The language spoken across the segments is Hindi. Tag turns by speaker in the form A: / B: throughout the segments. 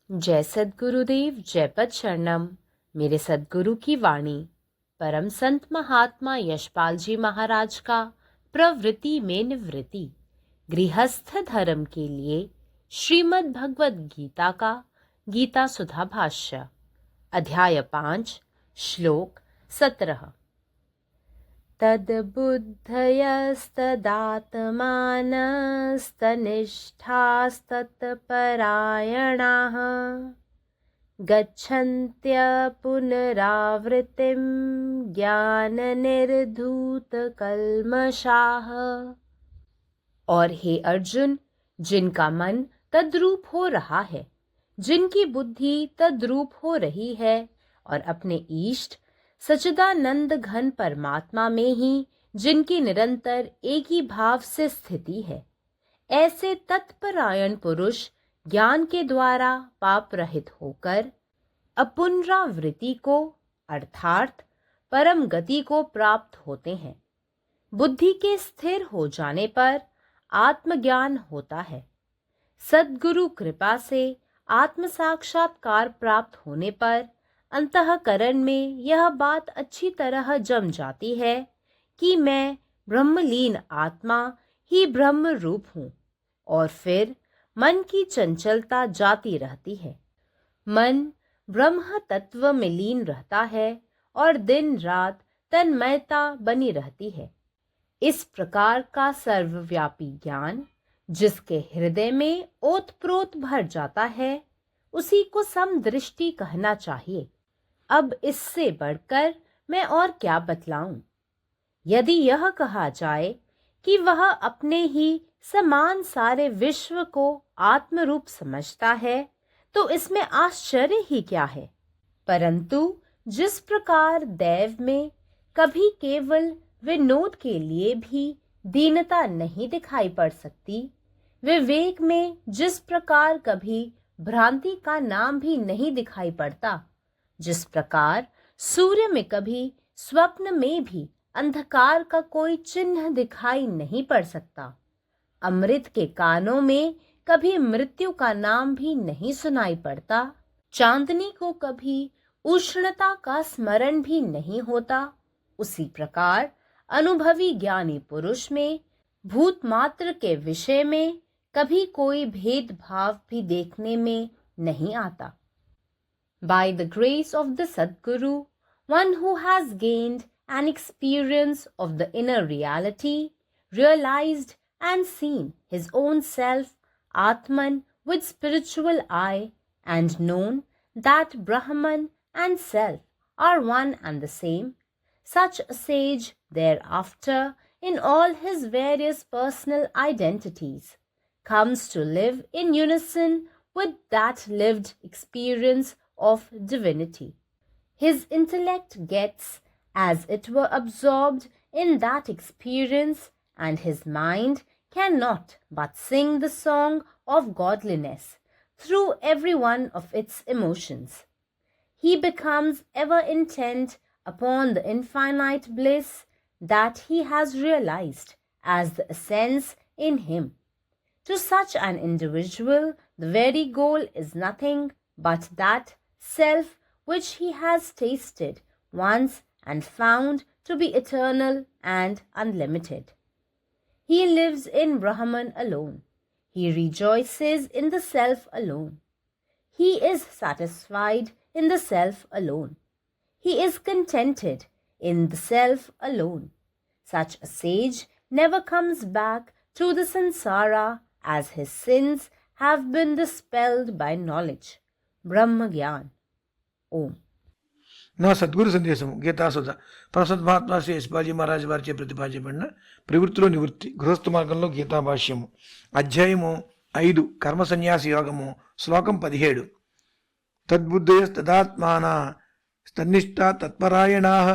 A: जय सद्गुरुदेव, जय पद शरणम। मेरे सद्गुरु की वाणी परम संत महात्मा यशपाल जी महाराज का प्रवृत्ति में निवृत्ति गृहस्थ धर्म के लिए श्रीमद् भगवद गीता का गीता सुधा भाष्य अध्याय 5 श्लोक 17। तद्बुद्धयस्तदात्मानस्तनिष्ठास्तत्परायणाः गच्छन्त्य पुनरावृत्तिं ज्ञाननिर्धूतकल्मषाः। और हे अर्जुन, जिनका मन तद्रूप हो रहा है, जिनकी बुद्धि तद्रूप हो रही है और अपने इष्ट सच्चिदानंद घन परमात्मा में ही जिनकी निरंतर एक ही भाव से स्थिति है, ऐसे तत्परायण पुरुष ज्ञान के द्वारा पाप रहित होकर अपुनरावृत्ति को अर्थात परम गति को प्राप्त होते हैं। बुद्धि के स्थिर हो जाने पर आत्मज्ञान होता है। सद्गुरु कृपा से आत्म साक्षात्कार प्राप्त होने पर अंतःकरण में यह बात अच्छी तरह जम जाती है कि मैं ब्रह्मलीन आत्मा ही ब्रह्म रूप हूँ, और फिर मन की चंचलता जाती रहती है। मन ब्रह्म तत्व में लीन रहता है और दिन रात तन्मयता बनी रहती है। इस प्रकार का सर्वव्यापी ज्ञान जिसके हृदय में ओतप्रोत भर जाता है, उसी को समदृष्टि कहना चाहिए। अब इससे बढ़कर मैं और क्या बतलाऊं। यदि यह कहा जाए कि वह अपने ही समान सारे विश्व को आत्मरूप समझता है, तो इसमें आश्चर्य ही क्या है। परंतु जिस प्रकार दैव में कभी केवल विनोद के लिए भी दीनता नहीं दिखाई पड़ सकती, विवेक में जिस प्रकार कभी भ्रांति का नाम भी नहीं दिखाई पड़ता, जिस प्रकार सूर्य में कभी स्वप्न में भी अंधकार का कोई चिन्ह दिखाई नहीं पड़ सकता, अमृत के कानों में कभी मृत्यु का नाम भी नहीं सुनाई पड़ता, चांदनी को कभी उष्णता का स्मरण भी नहीं होता, उसी प्रकार अनुभवी ज्ञानी पुरुष में भूत मात्र के विषय में कभी कोई भेदभाव भी देखने में नहीं आता। By the grace of the Sadguru, one who has gained an experience of the inner reality, realized and seen his own self, Atman, with spiritual eye, and known that Brahman and self are one and the same, such a sage thereafter, in all his various personal identities, comes to live in unison with that lived experience of divinity. His intellect gets, as it were, absorbed in that experience, and his mind cannot but sing the song of godliness through every one of its emotions. He becomes ever intent upon the infinite bliss that he has realized as the essence in him. To such an individual, the very goal is nothing but that self which he has tasted once and found to be eternal and unlimited. He lives in Brahman alone. He rejoices in the self alone. He is satisfied in the self alone. He is contented in the self alone. Such a sage never comes back to the sansara, as his sins have been dispelled by knowledge. ब्रह्म ज्ञान। ओम
B: నా సద్గురు సందేశము గీతాసుధ ప్రసద్ మహాత్మా శ్రీ యశ్పాజీ మహారాజ్ వారిచే ప్రతిపాదించబడిన ప్రవృత్తిలో నివృత్తి గృహస్థ మార్గంలో గీతా భాష్యము అధ్యాయము 5 కర్మ సన్యాస యోగము శ్లోకం 17 తద్బుద్ధయస్తదాత్మాన తన్నిష్టా తత్పరాయణాః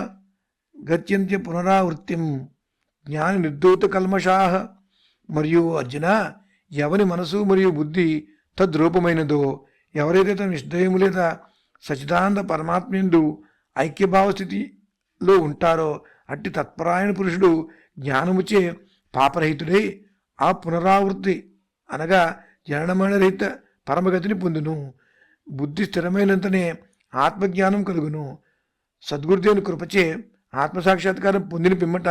B: గత్యంత్య పునరావృత్తిం జ్ఞాన నిర్ధూత కల్మషాః. మరియు అర్జున, ఎవరి మనసు మరియు బుద్ధి తద్రూపమైనదో, ఎవరైతే తన ఇష్టదైవము లేదా సచిదానంద పరమాత్మయందు ఐక్యభావ స్థితిలో ఉంటారో, అట్టి తత్పరాయణ పురుషుడు జ్ఞానముచే పాపరహితుడై ఆ పునరావృత్తి అనగా జననమరణరహిత పరమగతిని పొందును. బుద్ధి స్థిరమైనంతనే ఆత్మజ్ఞానం కలుగును. సద్గురుదేవుని కృపచే ఆత్మసాక్షాత్కారం పొందిన పిమ్మట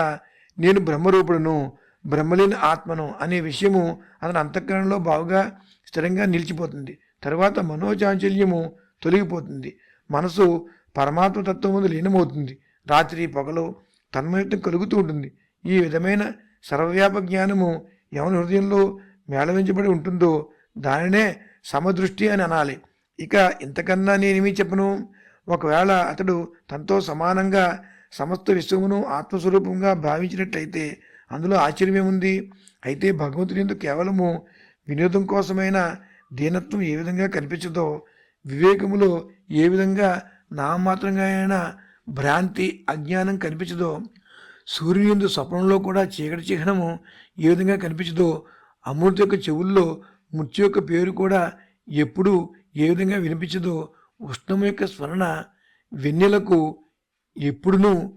B: నేను బ్రహ్మరూపుడును, బ్రహ్మలేని ఆత్మను అనే విషయము అతని అంతఃకరణలో బాగుగా స్థిరంగా నిలిచిపోతుంది. తరువాత మనోచాంచల్యము తొలగిపోతుంది. మనసు పరమాత్మ తత్వం ముందు లీనమవుతుంది. రాత్రి పగలు తన్మయత్వం కలుగుతూ ఉంటుంది. ఈ విధమైన సర్వవ్యాపక జ్ఞానము ఎవరి హృదయంలో మేళవించబడి ఉంటుందో దానినే సమదృష్టి అని అనాలి. ఇక ఇంతకన్నా నేనేమీ చెప్పను. ఒకవేళ అతడు తనతో సమానంగా సమస్త విశ్వమును ఆత్మస్వరూపంగా భావించినట్లయితే అందులో ఆశ్చర్యమేముంది? అయితే భగవంతుని యందు కేవలము వినోదం కోసమైన దీనత్వం ఏ విధంగా కనిపించదో, వివేకములో ఏ విధంగా నామమాత్రంగా అయినా భ్రాంతి అజ్ఞానం కనిపించదో, సూర్యుని యందు స్వప్నంలో కూడా చీకటి చిహ్నము ఏ విధంగా కనిపించదో, అమృత యొక్క చెవుల్లో మృత్యు యొక్క పేరు కూడా ఎప్పుడు ఏ విధంగా వినిపించదో, ఉష్ణము యొక్క స్మరణ వెన్నెలకు ఎప్పుడునూ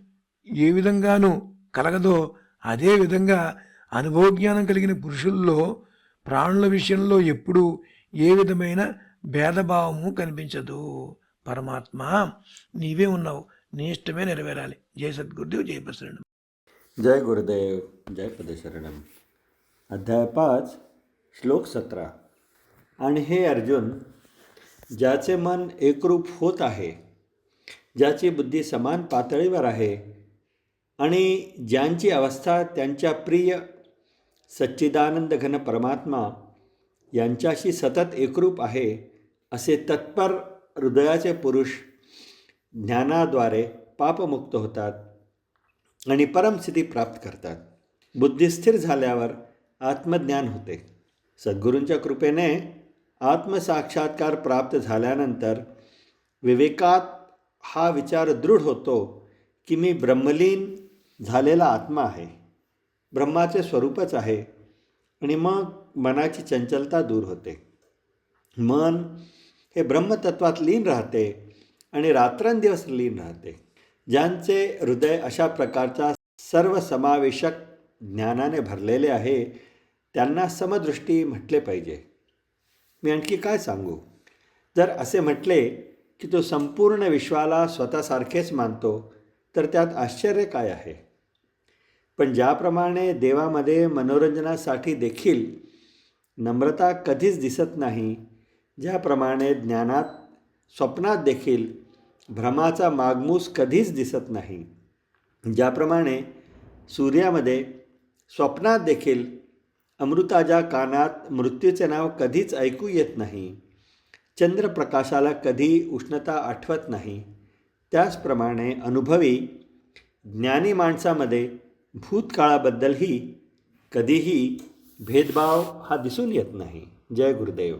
B: ఏ విధంగానూ కలగదో, అదే విధంగా అనుభవజ్ఞానం కలిగిన పురుషుల్లో ప్రాణుల విషయంలో ఎప్పుడు ఏ విధమైన భేదభావము కనిపించదు. పరమాత్మ నీవే ఉన్నావు, నీ ఇష్టమే నెరవేరాలి. జయ సద్గురుదేవ్, జయ ప్రసరణం.
C: जय गुरुदेव, जय पदशरणम. अध्याय 5 श्लोक 17. आणि हे अर्जुन, ज्याचे मन एकरूप होत आहे, ज्याची बुद्धी समान पातळीवर आहे आणि ज्यांची अवस्था त्यांच्या प्रिय सच्चिदानंद घन परमात्मा यांच्याशी सतत एकरूप आहे, असे तत्पर हृदयाचे पुरुष ज्ञानाद्वारे पापमुक्त होतात आणि परमस्थिती प्राप्त करतात. बुद्धी स्थिर झाल्यावर आत्मज्ञान होते. सद्गुरूंच्या कृपेने आत्मसाक्षात्कार प्राप्त झाल्यानंतर विवेकात हा विचार दृढ होतो की मी ब्रह्मलीन झालेला आत्मा आहे, ब्रह्माचे स्वरूपच आहे. आणि मग मनाची चंचलता दूर होते. मन हे ब्रह्मतत्वात लीन राहते आणि रात्रंदिवस लीन राहते. ज्यांचे हृदय अशा प्रकारच्या सर्वसमावेशक ज्ञानाने भरलेले आहे त्यांना समदृष्टी म्हटले पाहिजे. मी आणखी काय सांगू? जर असे म्हटले की तो संपूर्ण विश्वाला स्वतःसारखेच मानतो तर त्यात आश्चर्य काय आहे? पण ज्याप्रमाणे देवामध्ये मनोरंजनासाठी देखील नम्रता कधीच दिसत नाही, ज्याप्रमाणे ज्ञानात स्वप्नात देखील भ्रमाचा मागमूस कधीच दिसत नाही, ज्याप्रमाणे सूर्यामध्ये स्वप्नात देखील अमृताच्या कानात मृत्यूचे नाव कधीच ऐकू येत नाही, चंद्रप्रकाशाला कधी उष्णता आठवत नाही, त्याचप्रमाणे अनुभवी ज्ञानी माणसामध्ये भूतकाळाबद्दलही कधीही भेदभाव हा दिसून येत नाही. जय गुरुदेव.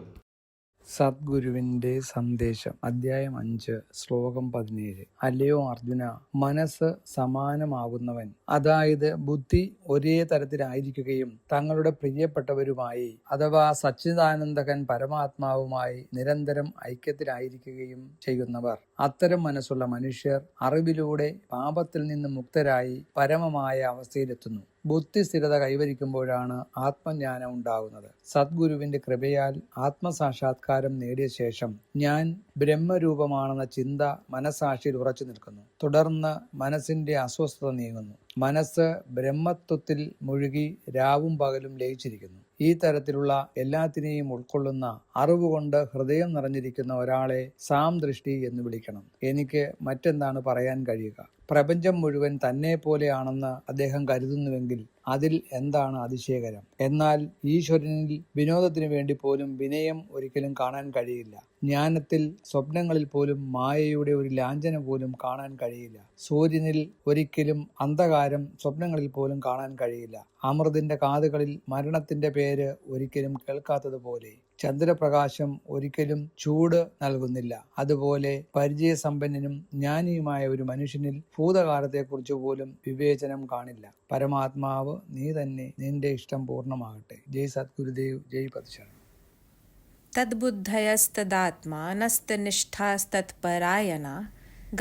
D: സദ്ഗുരുവിൻ്റെ സന്ദേശം അധ്യായം 5 ശ്ലോകം 17. അല്ലയോ അർജുന, മനസ്സ് സമാനമാകുന്നവൻ, അതായത് ബുദ്ധി ഒരേ തരത്തിലായിരിക്കുകയും തങ്ങളുടെ പ്രിയപ്പെട്ടവരുമായി അഥവാ സച്ചിദാനന്ദകൻ പരമാത്മാവുമായി നിരന്തരം ഐക്യത്തിലായിരിക്കുകയും ചെയ്യുന്നവർ, അത്തരം മനസ്സുള്ള മനുഷ്യർ അറിവിലൂടെ പാപത്തിൽ നിന്ന് മുക്തരായി പരമമായ അവസ്ഥയിലെത്തുന്നു. ബുദ്ധിസ്ഥിരത കൈവരിക്കുമ്പോഴാണ് ആത്മജ്ഞാനം ഉണ്ടാകുന്നത്. സദ്ഗുരുവിന്റെ കൃപയാൽ ആത്മസാക്ഷാത്കാരം നേടിയ ശേഷം ഞാൻ ബ്രഹ്മരൂപമാണെന്ന ചിന്ത മനസ്സാക്ഷിയിൽ ഉറച്ചു നിൽക്കുന്നു. തുടർന്ന് മനസ്സിന്റെ അസ്വസ്ഥത നീങ്ങുന്നു. മനസ്സ് ബ്രഹ്മത്വത്തിൽ മുഴുകി രാവും പകലും ലയിച്ചിരിക്കുന്നു. ഈ തരത്തിലുള്ള എല്ലാത്തിനെയും ഉൾക്കൊള്ളുന്ന അറിവുകൊണ്ട് ഹൃദയം നിറഞ്ഞിരിക്കുന്ന ഒരാളെ സാം ദൃഷ്ടി എന്ന് വിളിക്കണം. എനിക്ക് മറ്റെന്താണ് പറയാൻ കഴിയുക? പ്രപഞ്ചം മുഴുവൻ തന്നെ പോലെയാണെന്ന് അദ്ദേഹം കരുതുന്നുവെങ്കിൽ അതിൽ എന്താണ് അതിശയകരം? എന്നാൽ ഈശ്വരനിൽ വിനോദത്തിനു വേണ്ടി പോലും വിനയം ഒരിക്കലും കാണാൻ കഴിയില്ല. ജ്ഞാനത്തിൽ സ്വപ്നങ്ങളിൽ പോലും മായയുടെ ഒരു ലാഞ്ചന പോലും കാണാൻ കഴിയില്ല. സൂര്യനിൽ ഒരിക്കലും അന്ധകാരം സ്വപ്നങ്ങളിൽ പോലും കാണാൻ കഴിയില്ല. അമൃതിന്റെ കാതുകളിൽ മരണത്തിന്റെ പേര് ഒരിക്കലും കേൾക്കാത്തതുപോലെ ചന്ദ്രപ്രകാശം ഒരിക്കലും ചൂട് നൽകുന്നില്ല. അതുപോലെ പരിചയസമ്പന്നനും ജ്ഞാനിയുമായ ഒരു മനുഷ്യനിൽ ഭൂതകാലത്തെക്കുറിച്ച് പോലും വിവേചനം കാണില്ല. പരമാത്മാവ് നീ തന്നെ, നിന്റെ ഇഷ്ടം പൂർണ്ണമാകട്ടെ. ജയ് സദ്ഗുരുദേവ്, ജയ് പതിശരണം.
A: तद्बुद्धयस्तदात्मानस्तनिष्ठास्तत्परायणा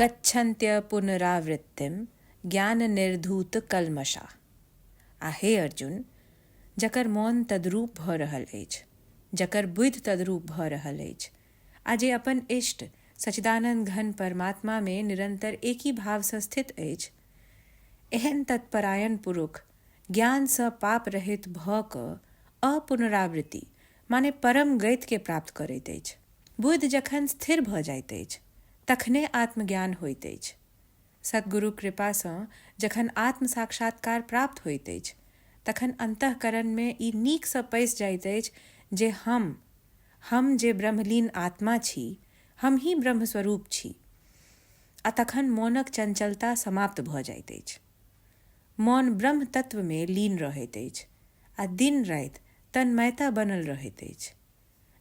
A: गच्छन्त्य पुनरावृत्तिं ज्ञाननिर्धूतकल्मषा. हे अर्जुन, जकर मौन तद्रूप भऽ रहल अछि, जकर बुद्धि तद्रूप भऽ रहल अछि
E: આજે अपन इष्ट सच्चिदानंद घन परमात्मा में निरंतर एक ही भाव से स्थित अछि, एहन तत्परायण पुरुष ज्ञान स पाप रहित भ क अपुनरावृत्ति माने परम गति के प्राप्त करैत अछि। बुद्धि जखन स्थिर भ जाइत अछि तखने आत्मज्ञान होइत अछि। सद्गुरु कृपा सँ जखन आत्म साक्षात्कार प्राप्त होइत अछि तखन अंतःकरण में ई नीक सँ पैसि जाइत अछि जे हम जे ब्रह्मलीन आत्मा छी, हम ही ब्रह्मस्वरूप छी। आ तखन मौनक चंचलता समाप्त भ जाइत अछि। मौन ब्रह्म तत्व में लीन रहैत अछि आ दिन राति तन्मयता बनल रहैत अछि।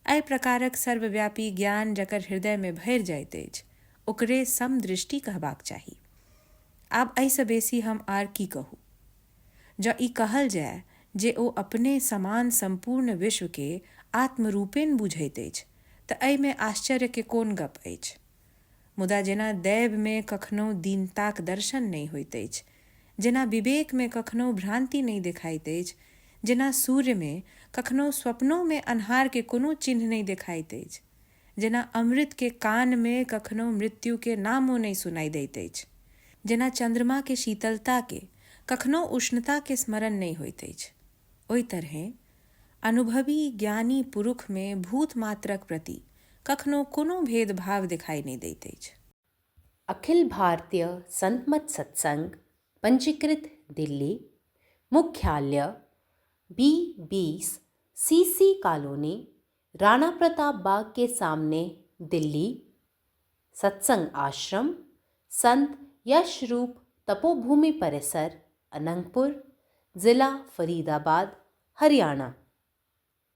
E: एहि प्रकारक सर्वव्यापी ज्ञान जकर हृदय में भरि जाइत अछि ओकरे समदृष्टि कहबाक चाही। आब एहिसँ बेसी हम आर की कहू। जँ ई कहल जाय जे ओ अपने समान संपूर्ण विश्व के आत्मरूपेण बुझैत अछि तऽ एहिमे आश्चर्य के कोन गप अछि। मुदा जेना दैव में कखनो दीनताक दर्शन नहि होइत अछि, जेना विवेक में कखनो भ्रांति नहीं देखाइत अछि, जेना सूर्य में कखनो स्वप्नों में अन्हार के कोनो चिन्ह नहीं देखाइत अछि, जेना अमृत के कान में कखनो मृत्यु के नामो नहीं सुनाई दैत अछि, जेना चंद्रमा के शीतलता के कखनो उष्णता के स्मरण नहीं होइत अछि, ओहि तरहें अनुभवी ज्ञानी पुरुष में भूत मात्रक प्रति कखनो कोनो भेदभाव दिखाई नहीं दैत अछि।
A: अखिल भारतीय संतमत सत्संग पंजीकृत दिल्ली, मुख्यालय B20 CC colony, Rana Pratap Bagh के सामने, दिल्ली। सत्संग आश्रम संत यशरूप तपोभूमि परिसर, अनंगपुर, जिला फरीदाबाद, हरियाणा।